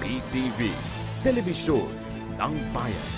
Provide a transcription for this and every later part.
PTV, Telebisyon ng Bayan.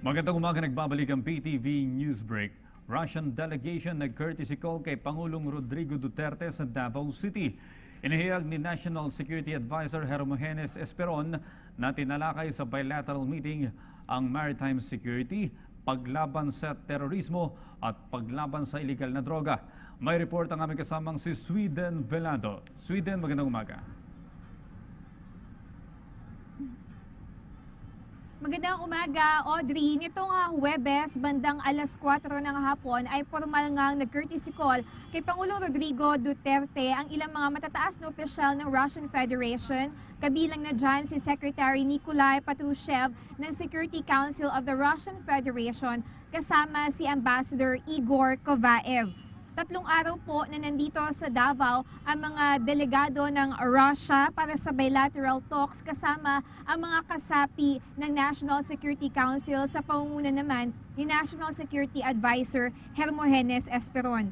Magandang umaga, nagbabalik ang PTV Newsbreak. Russian delegation nag-courtesy call kay Pangulong Rodrigo Duterte sa Davao City. Inihayag ni National Security Advisor Hermogenes Esperon na tinalakay sa bilateral meeting ang maritime security, paglaban sa terorismo at paglaban sa illegal na droga. May report ang aming kasamang si Sweden Velado. Sweden, magandang umaga. Magandang umaga, Audrey. Nitong Huwebes, bandang alas 4 ng hapon ay formal ngang nag-courtesy call kay Pangulong Rodrigo Duterte ang ilang mga matataas na opisyal ng Russian Federation. Kabilang na dyan si Secretary Nikolai Patrushev ng Security Council of the Russian Federation kasama si Ambassador Igor Kovaev. 3 araw po na nandito sa Davao ang mga delegado ng Russia para sa bilateral talks kasama ang mga kasapi ng National Security Council sa pangunguna naman ni National Security Advisor Hermogenes Esperon.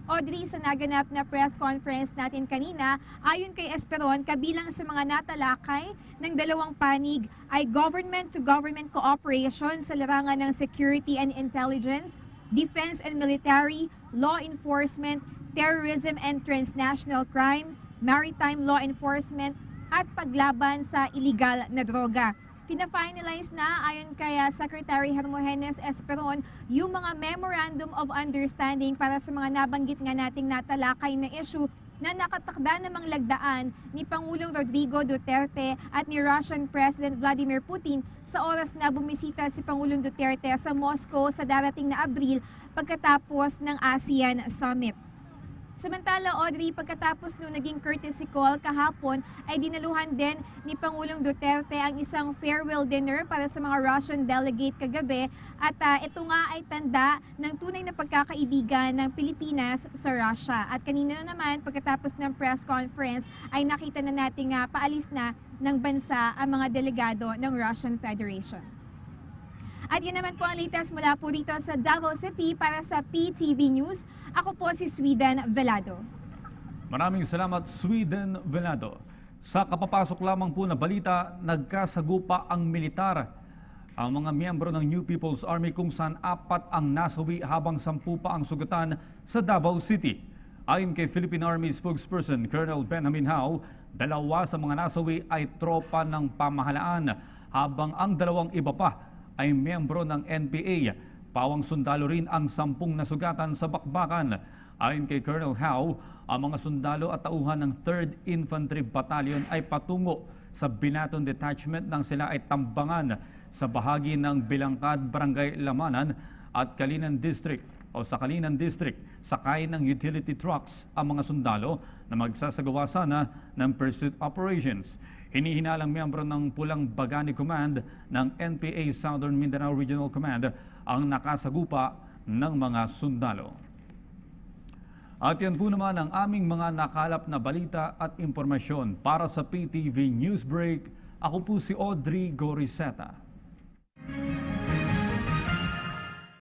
Audrey, sa naganap na press conference natin kanina, ayon kay Esperon, kabilang sa mga natalakay ng dalawang panig ay government-to-government cooperation sa larangan ng security and intelligence, defense and military, law enforcement, terrorism and transnational crime, maritime law enforcement, at paglaban sa illegal na droga. Fina-finalize na ayon kay Secretary Hermogenes Esperon yung mga Memorandum of Understanding para sa mga nabanggit nga nating natalakay na issue na nakatakda namang lagdaan ni Pangulong Rodrigo Duterte at ni Russian President Vladimir Putin sa oras na bumisita si Pangulong Duterte sa Moscow sa darating na Abril pagkatapos ng ASEAN Summit. Samantala, Audrey, pagkatapos nung naging courtesy call kahapon ay dinaluhan din ni Pangulong Duterte ang isang farewell dinner para sa mga Russian delegate kagabi at ito nga ay tanda ng tunay na pagkakaibigan ng Pilipinas sa Russia. At kanina naman, pagkatapos ng press conference ay nakita na nating paalis na ng bansa ang mga delegado ng Russian Federation. At yun naman po ang latest mula po dito sa Davao City para sa PTV News. Ako po si Sweden Velado. Maraming salamat, Sweden Velado. Sa kapapasok lamang po na balita, nagkasagupa ang militar. Ang mga miyembro ng New People's Army kung saan 4 ang nasawi habang 10 pa ang sugatan sa Davao City. Ayon kay Philippine Army spokesperson Colonel Benjamin Hao, 2 sa mga nasawi ay tropa ng pamahalaan habang ang 2 iba pa ay miyembro ng NPA. Pawang sundalo rin ang 10 nasugatan sa bakbakan. Ayon kay Colonel Hao, ang mga sundalo at tauhan ng 3rd Infantry Battalion ay patungo sa Binaton Detachment nang sila ay tambangan sa bahagi ng Bilangkad, Barangay Lamanan at Kalinan District o sa Kalinan District. Sakay ng utility trucks ang mga sundalo na magsasagawa sana ng pursuit operations. Hinihinalang miyembro ng Pulang Bagani Command ng NPA Southern Mindanao Regional Command ang nakasagupa ng mga sundalo. At yan po naman ang aming mga nakalap na balita at impormasyon para sa PTV Newsbreak. Ako po si Audrey Goriseta.